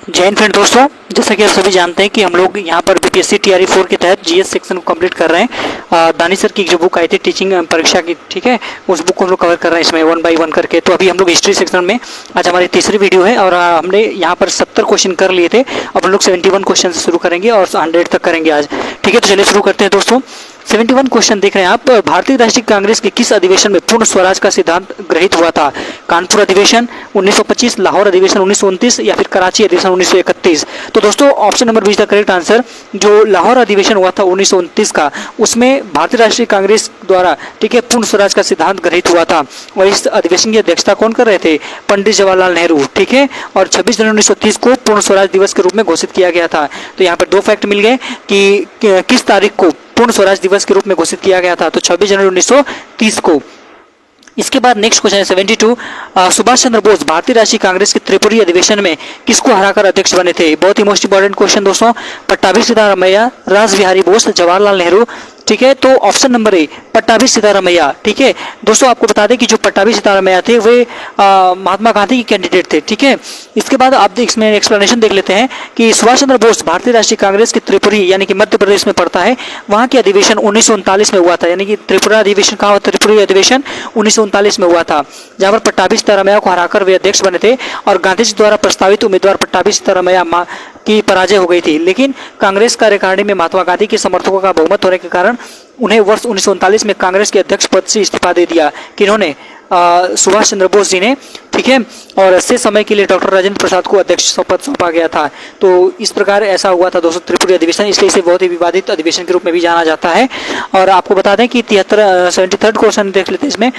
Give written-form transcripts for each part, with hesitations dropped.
जय हिंद फ्रेंड दोस्तों, जैसा कि आप सभी जानते हैं कि हम लोग यहाँ पर बीपीएससी टीआरई 4 के तहत जीएस सेक्शन को कंप्लीट कर रहे हैं। दानी सर की जो बुक आई थी टीचिंग परीक्षा की, ठीक है, उस बुक को हम लोग कवर कर रहे हैं इसमें 1 बाय 1 करके। तो अभी हम लोग हिस्ट्री सेक्शन में आज हमारी तीसरी वीडियो है और हमने यहाँ पर 70 क्वेश्चन कर लिए थे। अब हम लोग 71 क्वेश्चन से शुरू करेंगे और 100 तक करेंगे आज, ठीक है। तो चलिए शुरू करते हैं दोस्तों। 71 क्वेश्चन देख रहे हैं आप। भारतीय राष्ट्रीय कांग्रेस के किस अधिवेशन में पूर्ण स्वराज का सिद्धांत गृहीत हुआ था? कानपुर अधिवेशन 1925, लाहौर अधिवेशन 1929 या फिर कराची अधिवेशन 1931? तो दोस्तों option number B is the correct answer. जो लाहौर अधिवेशन हुआ था 1929 का, उसमें भारतीय राष्ट्रीय कांग्रेस द्वारा, ठीक है, पूर्ण स्वराज का सिद्धांत गृहीत हुआ था। और इस अधिवेशन की अध्यक्षता कौन कर रहे थे? पंडित जवाहरलाल नेहरू, ठीक है। और 26 जनवरी 1930 को पूर्ण स्वराज दिवस के रूप में घोषित किया गया था। तो यहाँ पर दो फैक्ट मिल गए कि किस तारीख को पूर्ण स्वराज दिवस के रूप में घोषित किया गया था, तो 26 जनवरी 1930 को। इसके बाद नेक्स्ट क्वेश्चन है 72। सुभाष चंद्र बोस भारतीय राष्ट्रीय कांग्रेस के त्रिपुरी अधिवेशन में किसको हराकर अध्यक्ष बने थे? बहुत ही मोस्ट इंपॉर्टेंट क्वेश्चन दोस्तों। पट्टाभी सीतारामैया, रास बिहारी बोस, जवाहरलाल नेहरू, ठीक है। तो ऑप्शन नंबर ए पट्टाभी सीतारामैया, ठीक है। दोस्तों आपको बता दें कि जो पट्टाभी सीतारामैया थे वे महात्मा गांधी के कैंडिडेट थे, ठीक है। इसके बाद आप इसमें एक्सप्लेनेशन देख लेते हैं कि सुभाष चंद्र बोस भारतीय राष्ट्रीय कांग्रेस के त्रिपुरी यानी कि मध्य प्रदेश में पड़ता है, वहां के अधिवेशन 1939 में हुआ था। यानी कि त्रिपुरा अधिवेशन कहाँ हुआ? त्रिपुरी अधिवेशन 1939 में हुआ था, जहां पर पट्टाभी सीतारामैया को हराकर वे अध्यक्ष बने थे और गांधी जी द्वारा प्रस्तावित उम्मीदवार पट्टाभी सीतारामैया की पराजय हो गई थी। लेकिन कांग्रेस कार्यकारिणी में महात्मा गांधी के समर्थकों का बहुमत होने के कारण उन्हें वर्ष 1939 में कांग्रेस के अध्यक्ष पद से इस्तीफा दे दिया। किन्होंने? सुभाष चंद्र बोस जी ने, ठीक है। और ऐसे समय के लिए डॉक्टर राजेंद्र प्रसाद को अध्यक्ष पद सौंपा गया था। तो इस प्रकार ऐसा हुआ था दोस्तों त्रिपुरी अधिवेशन, इसलिए इसे बहुत ही विवादित अधिवेशन के रूप में भी जाना जाता है। और आपको बता दें कि 73 क्वेश्चन देख लेते हैं इसमें।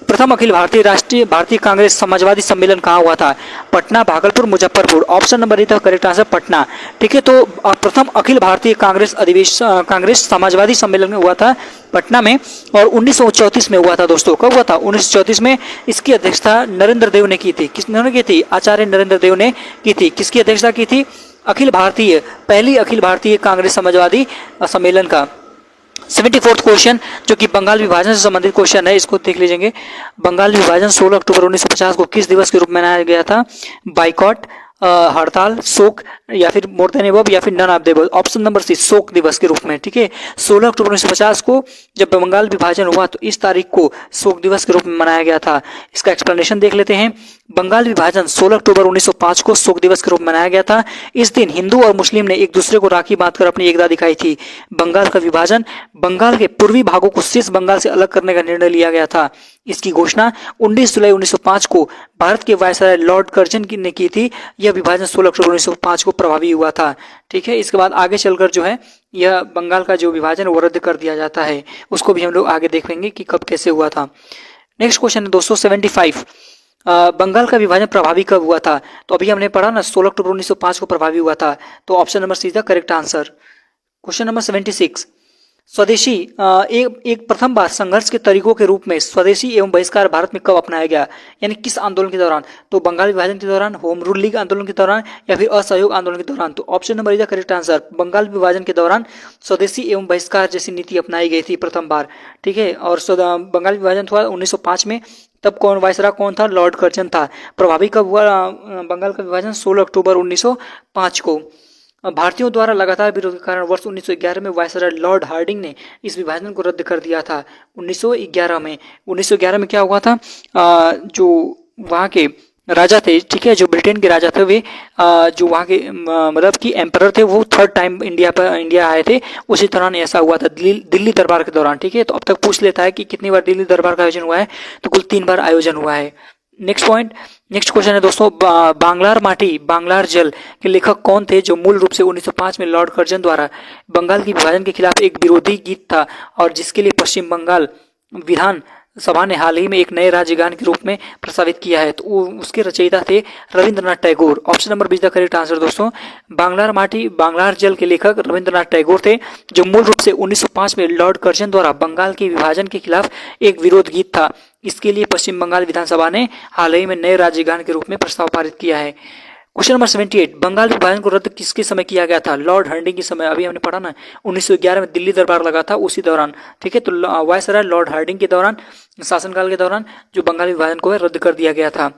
प्रथम अखिल भारतीय कांग्रेस समाजवादी सम्मेलन कहाँ हुआ था? पटना, भागलपुर, मुजफ्फरपुर? ऑप्शन नंबर ए था करेक्ट आंसर, पटना, ठीक है। तो प्रथम अखिल भारतीय कांग्रेस समाजवादी सम्मेलन में हुआ था पटना में और 1934 में हुआ था दोस्तों। कब हुआ था? 1934 में। इसकी अध्यक्षता नरेंद्र देव ने की थी। किसने की थी? आचार्य नरेंद्र देव ने की थी। किसकी अध्यक्षता की थी? पहली अखिल भारतीय कांग्रेस समाजवादी सम्मेलन का। 74th क्वेश्चन जो कि बंगाल विभाजन से संबंधित क्वेश्चन है, इसको देख लीजिएंगे। बंगाल विभाजन 16 अक्टूबर 1950 को किस दिवस के रूप में मनाया गया था? बाइकॉट, हड़ताल, शोक या फिर मोर देन अबव या फिर none of the above? Option number C शोक दिवस के रूप में, ठीक है। 16 अक्टूबर 1950 को जब बंगाल विभाजन हुआ तो इस तारीख को शोक दिवस के रूप में मनाया गया था। इसका एक्सप्लेनेशन देख लेते हैं। बंगाल विभाजन 16 अक्टूबर 1905 को शोक दिवस के रूप में मनाया गया था। इस दिन हिंदू और मुस्लिम ने एक दूसरे को राखी बांधकर अपनी एकता दिखाई थी। बंगाल का विभाजन, बंगाल के पूर्वी भागों को शेष बंगाल से अलग करने का निर्णय लिया गया था। इसकी घोषणा 19 जुलाई 1905 को भारत के वायसराय लॉर्ड कर्जन ने की थी। यह विभाजन 16 अक्टूबर 1905 को प्रभावी हुआ था, ठीक है। इसके बाद आगे चलकर जो है यह बंगाल का जो विभाजन वो रद्द कर दिया जाता है, उसको भी हम लोग आगे देखेंगे कि कब कैसे हुआ था। नेक्स्ट क्वेश्चन है दोस्तों 75। बंगाल का विभाजन प्रभावी कब हुआ था? तो अभी हमने पढ़ा ना 16 अक्टूबर 1905 को प्रभावी हुआ था। तो option number C is the correct answer. Question number 76। स्वदेशी एक प्रथम बार संघर्ष के तरीकों के रूप में स्वदेशी एवं बहिष्कार भारत में कब अपनाया गया? यानी किस आंदोलन के दौरान? तो बंगाल विभाजन के दौरान, होम रूल लीग आंदोलन के दौरान या फिर असहयोग आंदोलन के दौरान? तो option number is the correct answer. Bengal विभाजन के दौरान स्वदेशी एवं बहिष्कार जैसी नीति अपनाई गई थी प्रथम बार, ठीक है। और बंगाल विभाजन हुआ 1905 में। तब वायसराय कौन था? लॉर्ड कर्जन था। प्रभावी कब हुआ बंगाल का विभाजन? 16 अक्टूबर 1905 को। भारतीयों द्वारा लगातार विरोध के कारण वर्ष 1911 में वायसराय लॉर्ड हार्डिंग ने इस विभाजन को रद्द कर दिया था। 1911 में क्या हुआ था? जो वहाँ के राजा थे, ठीक है, जो ब्रिटेन के राजा थे, वे जो वहाँ के मतलब कि एम्परर थे, वो थर्ड टाइम इंडिया आए थे। उसी दौरान ऐसा हुआ था दिल्ली दरबार के दौरान, ठीक है। तो अब तक पूछ लेता है कि कितनी बार दिल्ली दरबार का आयोजन हुआ है? तो कुल 3 बार आयोजन हुआ है। नेक्स्ट क्वेश्चन है दोस्तों, बांग्लार माटी बांग्लार जल के लेखक कौन थे, जो मूल रूप से 1905 में लॉर्ड कर्जन द्वारा बंगाल की विभाजन के खिलाफ एक विरोधी गीत था और जिसके लिए पश्चिम बंगाल विधान सभा ने हाल ही में एक नए राज्य गान के रूप में प्रस्तावित किया है? तो उसके रचयिता थे Rabindranath Tagore. Option number B is the correct answer दोस्तों। बांग्लार माटी बांग्लार जल के लेखक रविंद्रनाथ टैगोर थे, जो मूल रूप से 1905 में लॉर्ड कर्जन द्वारा बंगाल के विभाजन के खिलाफ एक विरोध गीत था। इसके लिए पश्चिम बंगाल विधानसभा ने हाल ही में नए राज्य गान के रूप में प्रस्ताव पारित किया है। Question number 78। बंगाल विभाजन को रद्द किसके समय किया गया था? लॉर्ड हार्डिंग के समय। अभी हमने पढ़ा ना 1911 में दिल्ली दरबार लगा था, उसी दौरान, ठीक है। तो वायसराय लॉर्ड हार्डिंग के दौरान शासनकाल के दौरान जो बंगाल विभाजन को है रद्द कर दिया गया था।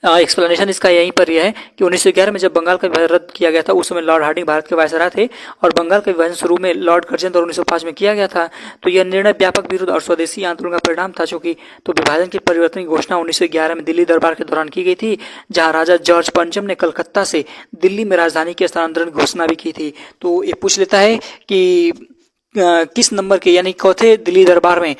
एक्सप्लेनेशन इसका यहीं पर यह है कि 1911 में जब बंगाल का विभाजन रद्द किया गया था, उस समय लॉर्ड हार्डिंग भारत के वायसराय थे और बंगाल का विभाजन शुरू में लॉर्ड कर्जन द्वारा 1905 में किया गया था। तो यह निर्णय व्यापक विरोध और स्वदेशी आंदोलन का परिणाम था, चूंकि तो विभाजन के परिवर्तन की घोषणा 1911 में दिल्ली दरबार के दौरान की गई थी, जहां राजा जॉर्ज पंचम ने कलकत्ता से दिल्ली में राजधानी के स्थानांतरण की घोषणा भी की थी। तो ये पूछ लेता है कि किस नंबर के यानी चौथे दिल्ली दरबार में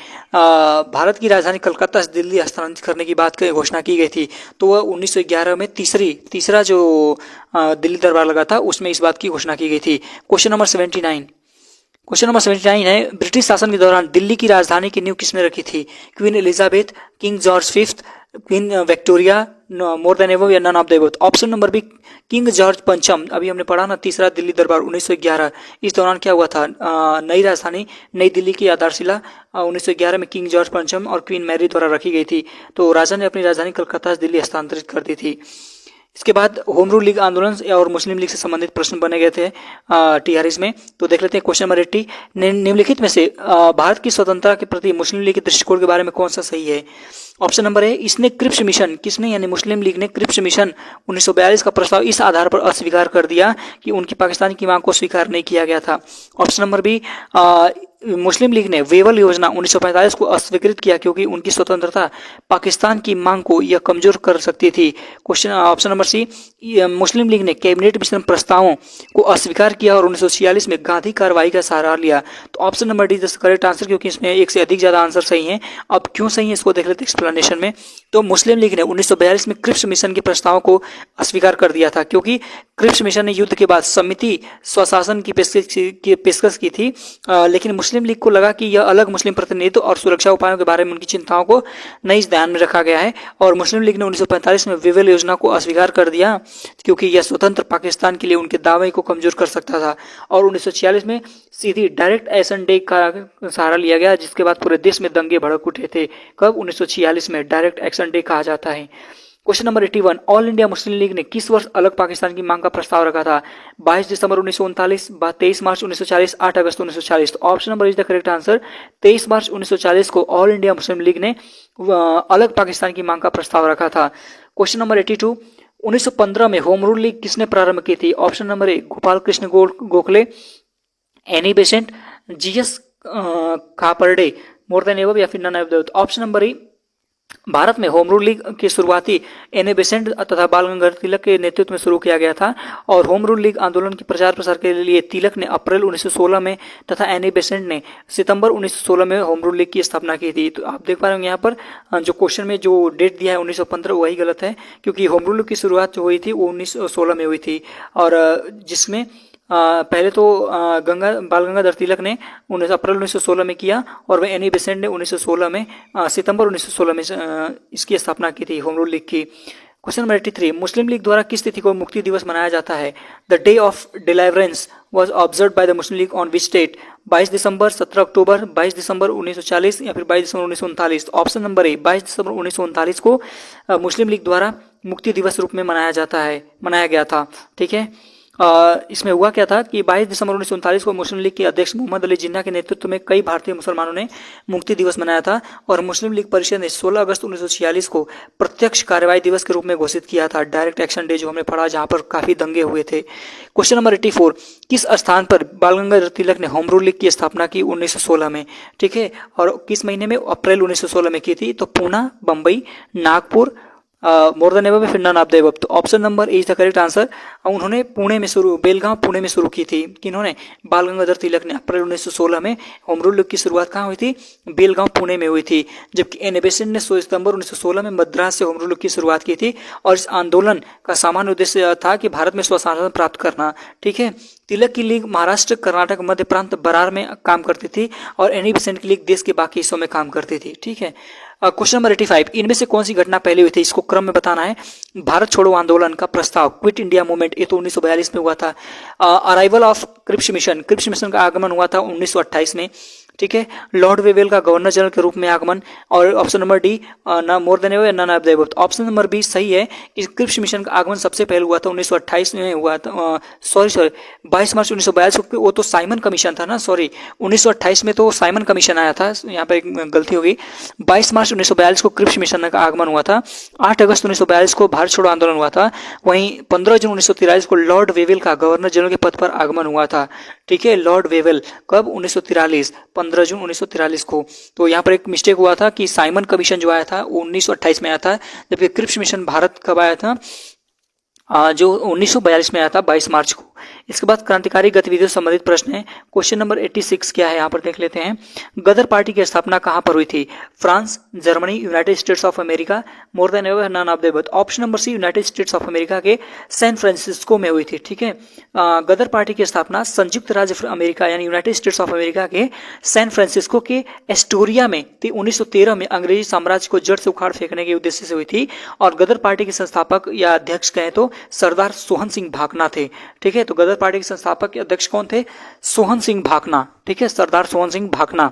भारत की राजधानी कलकत्ता से दिल्ली हस्तांतरित करने की बात की घोषणा की गई थी। तो वह 1911 में तीसरा जो दिल्ली दरबार लगा था उसमें इस बात की घोषणा की गई थी। क्वेश्चन नंबर 79, क्वेश्चन नंबर 79 है, ब्रिटिश शासन के दौरान दिल्ली की राजधानी की नींव किसने रखी थी? Queen Elizabeth, king George fifth, queen Victoria, more than above या none of the above? Option number B king George पंचम। अभी हमने पढ़ा ना, तीसरा दिल्ली दरबार 1911, इस दौरान क्या हुआ था? नई राजधानी नई दिल्ली की आधारशिला 1911 में किंग जॉर्ज पंचम और क्वीन मैरी द्वारा रखी गई थी। तो राजा ने अपनी राजधानी कलकत्ता से दिल्ली हस्तांतरित कर दी थी। इसके बाद होम रूल लीग आंदोलन और मुस्लिम लीग से संबंधित प्रश्न बने गए थे टीआरएस में। तो देख लेते हैं क्वेश्चन नंबर 80, निम्नलिखित में से भारत की स्वतंत्रता के प्रति मुस्लिम लीग के दृष्टिकोण के बारे में कौन सा सही है? ऑप्शन नंबर ए, इसने क्रिप्स मिशन, किसने यानी मुस्लिम लीग ने क्रिप्स मिशन 1942 का प्रस्ताव इस आधार पर अस्वीकार कर दिया कि उनकी पाकिस्तान की मांग को स्वीकार नहीं किया गया था। ऑप्शन नंबर बी, मुस्लिम लीग ने वेवल योजना 1945 को अस्वीकृत किया क्योंकि उनकी स्वतंत्रता पाकिस्तान की मांग को यह कमजोर कर सकती थी। क्वेश्चन ऑप्शन नंबर सी, मुस्लिम लीग ने कैबिनेट मिशन प्रस्तावों को अस्वीकार किया और 1946 में गांधी कार्रवाई का सहारा लिया। तो option number D is the correct answer, क्योंकि इसमें एक से अधिक ज्यादा आंसर सही है। अब क्यों सही है इसको देख लेते हैं एक्सप्लेनेशन में। तो मुस्लिम लीग ने 1942 में क्रिप्स मिशन के प्रस्तावों को अस्वीकार कर दिया था क्योंकि क्रिप्स मिशन ने युद्ध के बाद समिति स्वशासन की पेशकश की थी, लेकिन मुस्लिम लीग को लगा कि यह अलग मुस्लिम प्रतिनिधित्व और सुरक्षा उपायों के बारे में उनकी चिंताओं को नहीं ध्यान में रखा गया है और मुस्लिम लीग ने 1945 में वेवल योजना को अस्वीकार कर दिया क्योंकि यह स्वतंत्र पाकिस्तान के लिए उनके दावे को कमजोर कर सकता था। और 1946 में सीधी डायरेक्ट एक्शन डे का सहारा लिया गया, जिसके बाद पूरे देश में दंगे भड़क उठे थे। कब? 1946 में डायरेक्ट एक्शन डे कहा जाता है। Question number 81, all India Muslim league ने किस वर्ष अलग पाकिस्तान की मांग का प्रस्ताव रखा था? 22 दिसंबर 1939, 23 मार्च 1940, 8 अगस्त 1940? तो option number is the correct answer. 23 मार्च 1940 को ऑल इंडिया मुस्लिम लीग ने अलग पाकिस्तान की मांग का प्रस्ताव रखा था। क्वेश्चन नंबर 82, 1915 में होम रूल लीग किसने प्रारंभ की थी? Option number A, Gopal Krishna Gokhale, Annie Besant, GS Khaparde, more than above या फिर none of the? Option number A, Bharat में होम रूल लीग की शुरुआती एनी बेसेंट तथा बाल गंगाधर तिलक के नेतृत्व में शुरू किया गया था और होम रूल लीग आंदोलन के प्रचार प्रसार के लिए तिलक ने अप्रैल 1916 में तथा एनी बेसेंट ने सितंबर 1916 में होम रूल लीग की स्थापना की थी। तो आप देख पा रहे होंगे यहाँ पर जो क्वेश्चन में जो डेट दिया है 1915 वही गलत है, क्योंकि होम रूल लीग की शुरुआत जो हुई थी वो 1916 में हुई थी और जिसमें पहले तो बाल गंगाधर तिलक ने अप्रैल 1916 में किया और वह एनी बेसेंट ने 1916 में सितंबर 1916 में इसकी स्थापना की थी होम रूल लीग की। क्वेश्चन नंबर 83, मुस्लिम लीग द्वारा किस तिथि को मुक्ति दिवस मनाया जाता है? The day of deliverance was observe by the Muslim League on which date? 22 दिसंबर, 17 अक्टूबर, 22 दिसंबर 1940 या फिर 22 दिसंबर 1939? ऑप्शन नंबर ए, 22 दिसंबर 1939 को मुस्लिम लीग द्वारा मुक्ति दिवस रूप में मनाया गया था। ठीक है, इसमें हुआ क्या था कि 22 दिसंबर 1939 को मुस्लिम लीग के अध्यक्ष मोहम्मद अली जिन्ना के नेतृत्व में कई भारतीय मुसलमानों ने मुक्ति दिवस मनाया था और मुस्लिम लीग परिषद ने 16 अगस्त 1946 को प्रत्यक्ष कार्रवाई दिवस के रूप में घोषित किया था, डायरेक्ट एक्शन डे जो हमने पढ़ा, जहां पर काफी दंगे हुए थे। क्वेश्चन नंबर 84, किस स्थान पर बाल गंगाधर तिलक ने होम रूल लीग की स्थापना की 1916 में? ठीक है, और किस महीने में? अप्रैल 1916 में की थी। तो पूना, बम्बई, नागपुर, मोर देन एबव फिर नन ऑफ द एबव? तो option number A is the correct answer. उन्होंने बेलगांव पुणे में शुरू की थी। किन्होंने? बाल गंगाधर तिलक ने अप्रैल 1916 में होम रूल लीग की शुरुआत कहाँ हुई थी? बेलगांव पुणे में हुई थी। जबकि एनी बेसेंट ने सितंबर 1916 में मद्रास से होम रूल लीग की शुरुआत की थी और इस आंदोलन का सामान्य उद्देश्य था कि भारत में स्वशासन प्राप्त करना। ठीक है, तिलक की लीग महाराष्ट्र, कर्नाटक, मध्य प्रांत, बरार में काम करती थी और एनी बेसेंट की लीग देश के बाकी हिस्सों में काम करती थी। ठीक है, क्वेश्चन नंबर 85, इनमें से कौन सी घटना पहले हुई थी? इसको क्रम में बताना है। भारत छोड़ो आंदोलन का प्रस्ताव, क्विट इंडिया मूवमेंट, ये तो 1942 में हुआ था। अराइवल ऑफ क्रिप्स मिशन का आगमन हुआ था 1928 में। ठीक है। लॉर्ड वेवेल का गवर्नर जनरल के रूप में आगमन। और ऑप्शन नंबर डी ना more than ever none of the above. Option number B सही है कि क्रिप्स मिशन का आगमन सबसे पहले हुआ था 1928 में हुआ था। सॉरी 22 मार्च 1942 को, वो तो साइमन कमीशन था ना, सॉरी 1928 में तो साइमन कमीशन आया था, यहाँ पर एक गलती हो गई। 22 मार्च 1942 को क्रिप्स मिशन का आगमन हुआ था। 8 अगस्त 1942 को भारत छोड़ो आंदोलन हुआ था। वहीं 15 जून 1943 को लॉर्ड वेवेल का गवर्नर जनरल के पद पर आगमन हुआ था। ठीक है, लॉर्ड वेवेल कब? 1943, 15 जून 1943 को। तो यहाँ पर एक मिस्टेक हुआ था कि साइमन कमीशन जो आया था वो 1928 में आया था, जबकि क्रिप्स मिशन भारत कब आया था? जो 1942 में आया था 22 मार्च को। इसके बाद क्रांतिकारी गतिविधियों से संबंधित प्रश्न है। क्वेश्चन नंबर 86 क्या है यहाँ पर देख लेते हैं। गदर पार्टी की स्थापना कहाँ पर हुई थी? France, Germany, United States of America, more than ever, none of the above. Option number C United States of America के सैन फ्रांसिस्को में हुई थी। ठीक है, गदर पार्टी की स्थापना संयुक्त राज्य अमेरिका यानी यूनाइटेड स्टेट्स ऑफ अमेरिका के सैन फ्रांसिस्को के एस्टोरिया में 1913 में अंग्रेजी साम्राज्य को जड़ से उखाड़ फेंकने के उद्देश्य से हुई थी। और गदर पार्टी के संस्थापक या अध्यक्ष कहें तो सरदार सोहन सिंह भाकना थे। ठीक है, तो गदर पार्टी के संस्थापक या अध्यक्ष कौन थे? सोहन सिंह भाकना। ठीक है, सरदार सोहन सिंह भाकना।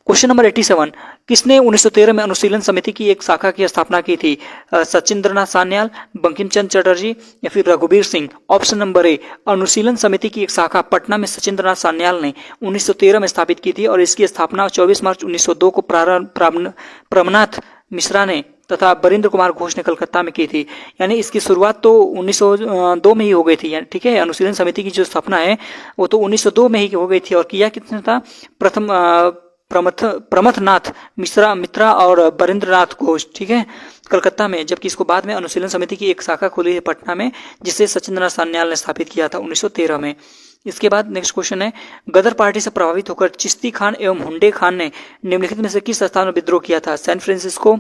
क्वेश्चन नंबर 87, किसने 1913 में अनुशीलन समिति की एक शाखा की स्थापना की थी? सचिंद्रनाथ सान्याल, बंकिम चंद्र चटर्जी या फिर Raghubir Singh? Option number A Anushilan Samiti की एक शाखा पटना में सचिंद्रनाथ सान्याल ने 1913 में स्थापित की थी और इसकी स्थापना 24 मार्च 1902 को प्रमनाथ मिश्रा ने तथा बरिंद्र कुमार घोष ने कलकत्ता में की थी। यानी इसकी शुरुआत तो 1902 में ही हो गई थी। ठीक है, अनुशीलन समिति की जो स्थापना है वो तो 1902 में ही हो गई थी। और किया किसने था? प्रमथनाथ मित्रा और बरिंद्रनाथ घोष। ठीक है, कलकत्ता में। जबकि इसको बाद में अनुशीलन समिति की एक शाखा खुली है पटना में, जिसे सचिंद्रनाथ सान्याल ने स्थापित किया था 1913 में। इसके बाद नेक्स्ट क्वेश्चन है, गदर पार्टी से प्रभावित होकर चिश्ती खान एवं हुंडे खान ने निम्नलिखित में से किस स्थान में विद्रोह किया था? San Francisco,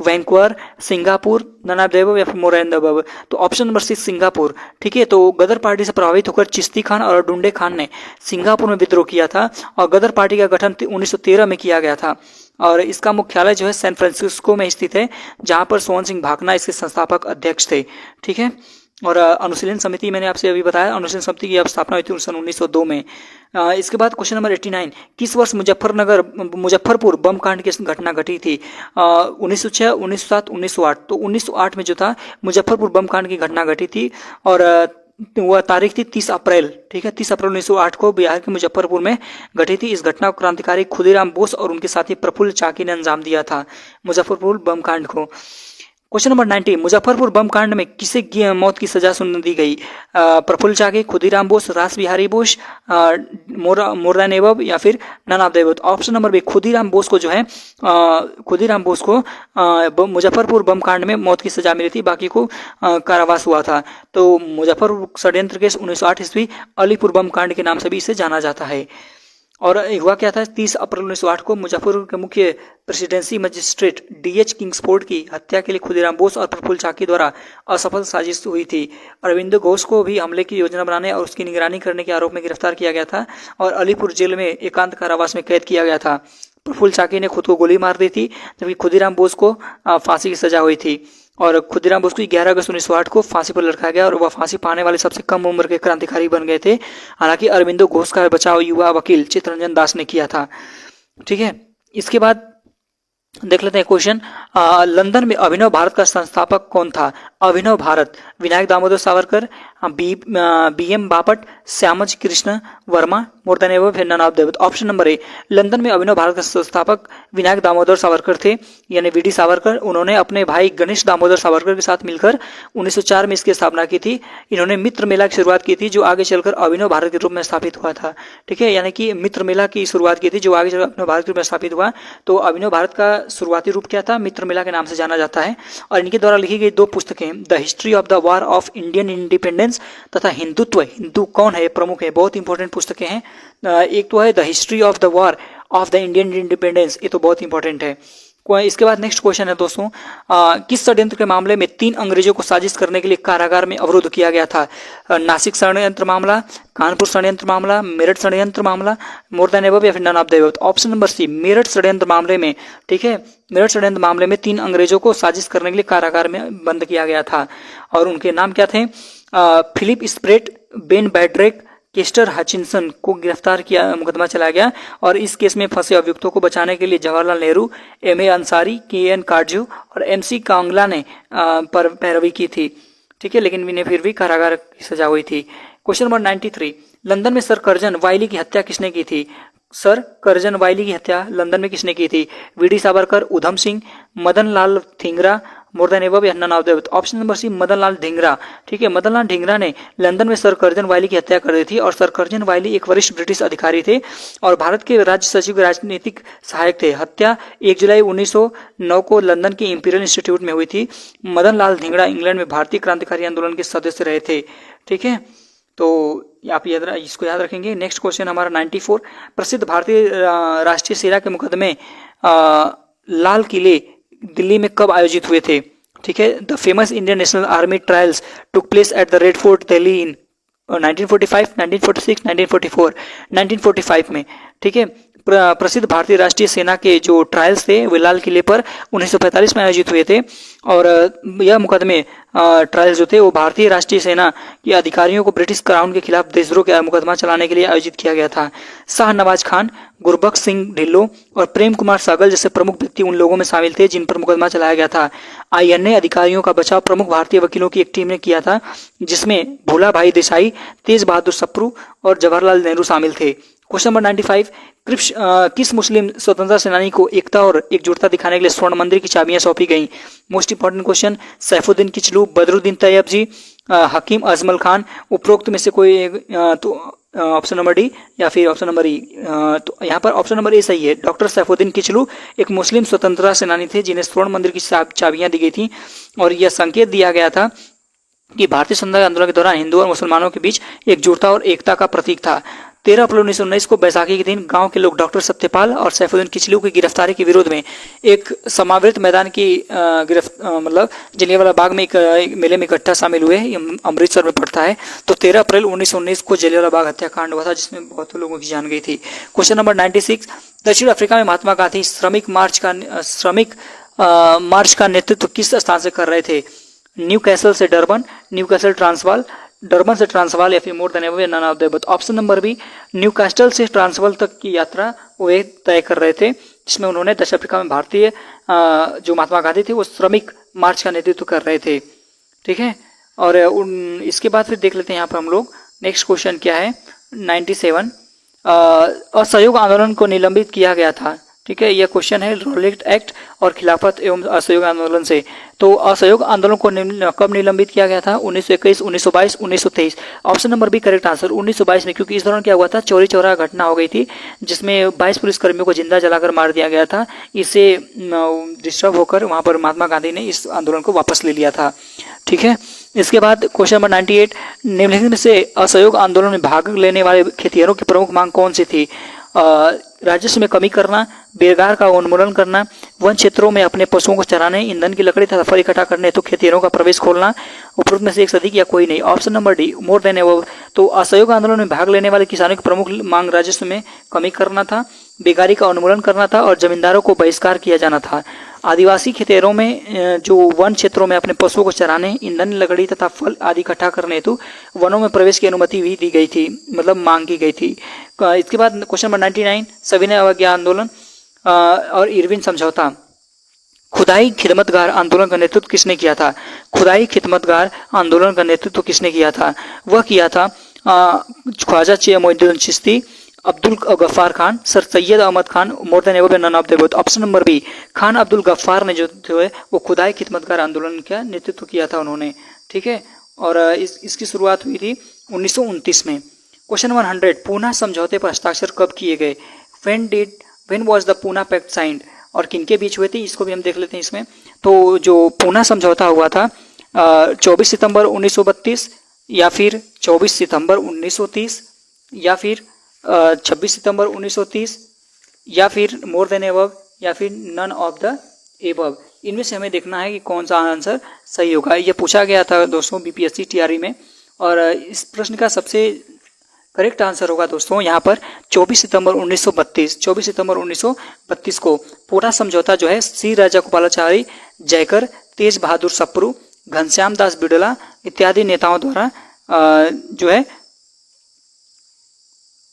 Vancouver, Singapore, none of the above या फिर मोर देन द अबव? तो ऑप्शन नंबर सी सिंगापुर। ठीक है, तो गदर पार्टी से प्रभावित होकर चिश्ती खान और डुंडे खान ने सिंगापुर में विद्रोह किया था और गदर पार्टी का गठन 1913 में किया गया था। और इसका मुख्यालय जो है सैन फ्रांसिस्को में स्थित है, जहां पर सोहन सिंह भाकना इसके संस्थापक अध्यक्ष थे। ठीक है, और अनुशीलन समिति मैंने आपसे अभी बताया, अनुशीलन समिति की स्थापना हुई थी सन 1902 में। इसके बाद क्वेश्चन नंबर 89, किस वर्ष मुजफ्फरपुर बम कांड की घटना घटी थी? 1906, 1907, 1908। तो 1908 में जो था मुजफ्फरपुर बम कांड की घटना घटी थी और वह तारीख थी 30 अप्रैल। ठीक है, 30 अप्रैल 1908 को बिहार के मुजफ्फरपुर में घटी थी। इस घटना को क्रांतिकारी खुदीराम बोस और उनके साथी प्रफुल्ल चाकी ने अंजाम दिया था, मुजफ्फरपुर बम कांड को। क्वेश्चन नंबर 90, मुजफ्फरपुर बम कांड में किसे मौत की सजा सुन दी गई? प्रफुल्ल चाकी, Khudiram Bose, Ras Bihari Bose, more than above या फिर none of the above? Option number B Khudiram Bose को जो है खुदीराम बोस को मुजफ्फरपुर बम कांड में मौत की सजा मिली थी, बाकी को कारावास हुआ था। तो मुजफ्फरपुर षड्यंत्र केस 1908 ईस्वी अलीपुर बम कांड के नाम से भी इसे जाना जाता है। और हुआ क्या था? 30 अप्रैल 1908 को मुजफ्फरपुर के मुख्य प्रेसिडेंसी मजिस्ट्रेट DH किंग्सफोर्ड की हत्या के लिए खुदीराम बोस और प्रफुल्ल चाकी द्वारा असफल साजिश हुई थी। अरविंदो घोष को भी हमले की योजना बनाने और उसकी निगरानी करने के आरोप में गिरफ्तार किया गया था और अलीपुर जेल में एकांत कारावास में कैद किया गया था। प्रफुल्ल चाकी ने खुद को गोली मार दी थी, जबकि खुदीराम बोस को फांसी की सजा हुई थी। और खुदीराम बोस को 11 अगस्त 1908 को फांसी पर लटकाया गया और वह फांसी पाने वाले सबसे कम उम्र के क्रांतिकारी बन गए थे। हालांकि अरविंदो घोष का बचाव युवा वकील चित्तरंजन दास ने किया था। ठीक है, इसके बाद देख लेते हैं क्वेश्चन, लंदन में अभिनव भारत का संस्थापक कौन था? Abhinav Bharat, Vinayak Damodar Savarkar, BM Bapat, Shyamji Krishna Varma, more than above, none of the above? Option number A London में अभिनव भारत का संस्थापक विनायक दामोदर सावरकर थे, यानी VD सावरकर। उन्होंने अपने भाई गणेश दामोदर सावरकर के साथ मिलकर 1904 में इसकी स्थापना की थी। इन्होंने मित्र मेला की शुरुआत की थी, जो आगे चलकर अभिनव भारत के रूप में स्थापित हुआ था। ठीक है, यानी कि मित्र मेला की शुरुआत की थी, जो आगे चलकर अभिनव भारत के रूप में स्थापित हुआ। तो अभिनव भारत का शुरुआती रूप क्या था? मित्र मेला के नाम से जाना जाता है। और इनके द्वारा लिखी गई 2 पुस्तकें, the history of the war of Indian independence तथा हिंदुत्व, हिंदू कौन है, प्रमुख है, बहुत इंपॉर्टेंट पुस्तकें हैं। एक तो है the history of the war of the Indian independence, ये तो बहुत इंपॉर्टेंट है। इसके बाद नेक्स्ट क्वेश्चन है दोस्तों, किस षड्यंत्र के मामले में 3 अंग्रेजों को साजिश करने के लिए कारागार में अवरुद्ध किया गया था? नासिक षड्यंत्र मामला, कानपुर षड्यंत्र मामला, मेरठ षड्यंत्र मामला, मोर देन एबव या फिर none of the above? Option number C Meerut षड्यंत्र मामले में। ठीक है, मेरठ षड्यंत्र मामले में 3 अंग्रेजों को साजिश करने के लिए कारागार में बंद किया गया था और उनके नाम क्या थे? Philip Spratt, Ben Bradley, Lester Hutchinson को गिरफ्तार किया, मुकदमा चलाया गया और इस केस में फंसे अभियुक्तों को बचाने के लिए जवाहरलाल नेहरू, एम ए अंसारी, के एन काटजू और एम सी कांगला ने पर पैरवी की थी। ठीक है, लेकिन इन्हें फिर भी कारागार की सजा हुई थी। क्वेश्चन नंबर 93, लंदन में सर कर्जन वाइली की हत्या किसने की थी? सर कर्जन वाइली की हत्या लंदन में किसने की थी? V D. Savarkar, Udham Singh, Madan Lal Dhingra, more than above या none of the. Option number C Madan Lal Dhingra. ठीक है, मदन लाल धिंगरा ने लंदन में सर कर्जन वाइली की हत्या कर दी थी और सर कर्जन वाइली एक वरिष्ठ ब्रिटिश अधिकारी थे और भारत के राज्य सचिव के राजनीतिक सहायक थे। हत्या 1 जुलाई 1909 को लंदन के इंपीरियल इंस्टीट्यूट में हुई थी। मदन लाल धिंगरा इंग्लैंड में भारतीय क्रांतिकारी आंदोलन के सदस्य रहे थे। ठीक है, तो आप इसको याद रखेंगे। नेक्स्ट क्वेश्चन हमारा 94, प्रसिद्ध भारतीय राष्ट्रीय सेना के मुकदमे लाल किले दिल्ली में कब आयोजित हुए थे? ठीक है, the famous Indian national army trials took place at the red fort Delhi इन 1945, 1946, 1944, 1945 में। ठीक है, प्रसिद्ध भारतीय राष्ट्रीय सेना के जो ट्रायल्स थे वे लाल किले पर 1945 में आयोजित हुए थे और यह मुकदमे ट्रायल्स जो थे वो भारतीय राष्ट्रीय सेना के अधिकारियों को ब्रिटिश क्राउन के खिलाफ देशद्रोह का मुकदमा चलाने के लिए आयोजित किया गया था। शाह नवाज खान, गुरबख्श सिंह ढिल्लो और प्रेम कुमार सागल जैसे प्रमुख व्यक्ति उन लोगों में शामिल थे जिन पर मुकदमा चलाया गया था। INA अधिकारियों का बचाव प्रमुख भारतीय वकीलों की एक टीम ने किया था जिसमें भोला भाई देसाई, तेज बहादुर सप्रू और जवाहरलाल नेहरू शामिल थे। क्वेश्चन नंबर 95, किस मुस्लिम स्वतंत्रता सेनानी को एकता और एकजुटता दिखाने के लिए स्वर्ण मंदिर की चाबियां सौंपी गईं? Most important question, Saifuddin Kitchlew, Badruddin Tyabji, Hakim Ajmal Khan, उपरोक्त में से कोई तो ऑप्शन नंबर डी या फिर ऑप्शन नंबर ई। तो यहाँ पर ऑप्शन नंबर ए सही है। डॉक्टर सैफुद्दीन किचलू एक मुस्लिम स्वतंत्रता सेनानी थे जिन्हें स्वर्ण मंदिर की चाबियां दी गई थी और यह संकेत दिया गया था कि भारतीय स्वतंत्रता आंदोलन के दौरान हिंदू और मुसलमानों के बीच एकजुटता और एकता का प्रतीक था। 13 अप्रैल 1919 को बैसाखी के दिन गांव के लोग डॉक्टर सत्यपाल और सैफुद्दीन किचलू की गिरफ्तारी के विरोध में एक समावृत मैदान की मतलब जलियांवाला बाग में एक मेले में इकट्ठा शामिल हुए। अमृतसर में पड़ता है। तो 13 अप्रैल 1919 को जलियांवाला बाग हत्याकांड हुआ था जिसमें बहुत लोगों की जान गई थी। क्वेश्चन नंबर 96, दक्षिण अफ्रीका में महात्मा गांधी श्रमिक मार्च का नेतृत्व किस स्थान से कर रहे थे? न्यू कैसल से Durban, Newcastle Transvaal, Durban से ट्रांसवाल या फिर मोर देन एबव या none of the above. Option number B, Newcastle से ट्रांसवाल तक की यात्रा वे तय कर रहे थे जिसमें उन्होंने दक्षिण अफ्रीका में भारतीय जो महात्मा गांधी थे वो श्रमिक मार्च का नेतृत्व कर रहे थे। ठीक है, और इसके बाद फिर देख लेते हैं यहाँ पर हम लोग नेक्स्ट क्वेश्चन क्या है। 97, असहयोग आंदोलन को निलंबित किया गया था। ठीक है, यह क्वेश्चन है रॉलेट एक्ट और खिलाफत एवं असहयोग आंदोलन से। तो असहयोग आंदोलन को कब निलंबित किया गया था? 1921, 1922, 1923। Option number B correct answer 1922 में, क्योंकि इस दौरान क्या हुआ था, चौरी चौरा घटना हो गई थी जिसमें 22 पुलिसकर्मियों को जिंदा जलाकर मार दिया गया था। इससे डिस्टर्ब होकर वहां पर महात्मा गांधी ने इस आंदोलन को वापस ले लिया था। ठीक है, इसके बाद क्वेश्चन नंबर 98, निम्नलिखित में से असहयोग आंदोलन में भाग लेने वाले खेतिहरों की प्रमुख मांग कौन सी थी? राजस्व में कमी करना, बेरोजगार का उन्मूलन करना, वन क्षेत्रों में अपने पशुओं को चराने, ईंधन की लकड़ी तथा फल इकट्ठा करने, तो खेतिहरों का प्रवेश खोलना, उपरोक्त में से एक सदी या कोई नहीं। ऑप्शन नंबर डी मोर देन एबव। तो असहयोग आंदोलन में भाग लेने वाले किसानों की प्रमुख मांग राजस्व में कमी करना था, बेकारी का उन्मूलन करना था और जमींदारों को बहिष्कार किया जाना था। आदिवासी खेतिहरों में जो वन क्षेत्रों में अपने पशुओं को चराने, ईंधन लकड़ी तथा फल आदि इकट्ठा करने हेतु वनों में प्रवेश की अनुमति भी दी गई थी, मतलब मांग की गई थी। इसके बाद क्वेश्चन नंबर 99, सविनय अवज्ञा आंदोलन और इरविन समझौता। खुदाई खिदमतगार आंदोलन का नेतृत्व किसने किया था? खुदाई खिदमतगार आंदोलन का नेतृत्व किसने किया था? वह किया था Khwaja Moinuddin Chishti, Abdul Ghaffar Khan, Sir Syed Ahmad Khan, more than above none of the above. Option number B, Khan Abdul Ghaffar ने जो है वो खुदाई खिदमतगार आंदोलन का नेतृत्व किया था उन्होंने। ठीक है, और इसकी शुरुआत हुई थी 1929 में। क्वेश्चन नंबर 100, पूना समझौते पर हस्ताक्षर कब किए गए? When was the Poona pact signed, और किनके बीच हुए थे इसको भी हम देख लेते हैं इसमें। तो जो पूना समझौता हुआ था 24 सितंबर 1932 या फिर 24 सितंबर 1930 या फिर 26 सितंबर 1930 या फिर मोर देन एबव या फिर नन ऑफ द एबव। इनमें से हमें देखना है कि कौन सा आंसर सही होगा। यह पूछा गया था दोस्तों बीपीएससी टीआरई में, और इस प्रश्न का सबसे करेक्ट आंसर होगा दोस्तों यहाँ पर 24 सितंबर 1932। 24 सितंबर 1932 को पूरा समझौता जो है श्री राजा गोपालाचारी जयकर, तेज बहादुर सप्रू, घनश्याम दास बिड़ला इत्यादि नेताओं द्वारा जो है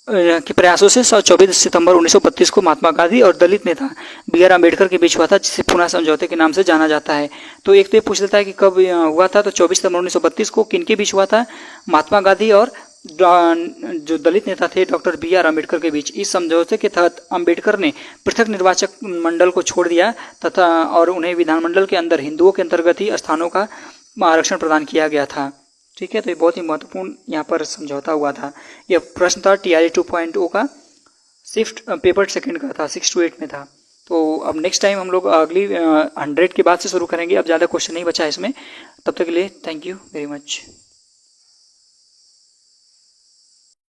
के प्रयासों से 24 सितंबर 1932 को महात्मा गांधी और दलित नेता बी.आर. अम्बेडकर के बीच हुआ था, जिसे पूना समझौते के नाम से जाना जाता है। तो एक तो ये पूछ लेता है कि कब हुआ था, तो 24 सितंबर 1932 को किनके बीच हुआ था, महात्मा गांधी और जो दलित नेता थे डॉक्टर बी.आर. अम्बेडकर के बीच। इस समझौते के तहत अम्बेडकर ने पृथक निर्वाचक मंडल को छोड़ दिया तथा और उन्हें विधानमंडल के अंदर हिंदुओं के अंतर्गत ही स्थानों का आरक्षण प्रदान किया गया था। ठीक है, तो ये बहुत ही महत्वपूर्ण यहाँ पर समझौता हुआ था। यह प्रश्न था TRE 2.0 का, शिफ्ट पेपर सेकंड का था, 6 to 8 में था। तो अब नेक्स्ट टाइम हम लोग अगली 100 के बाद से शुरू करेंगे। अब ज़्यादा क्वेश्चन नहीं बचा है इसमें। तब तक के लिए थैंक यू वेरी मच।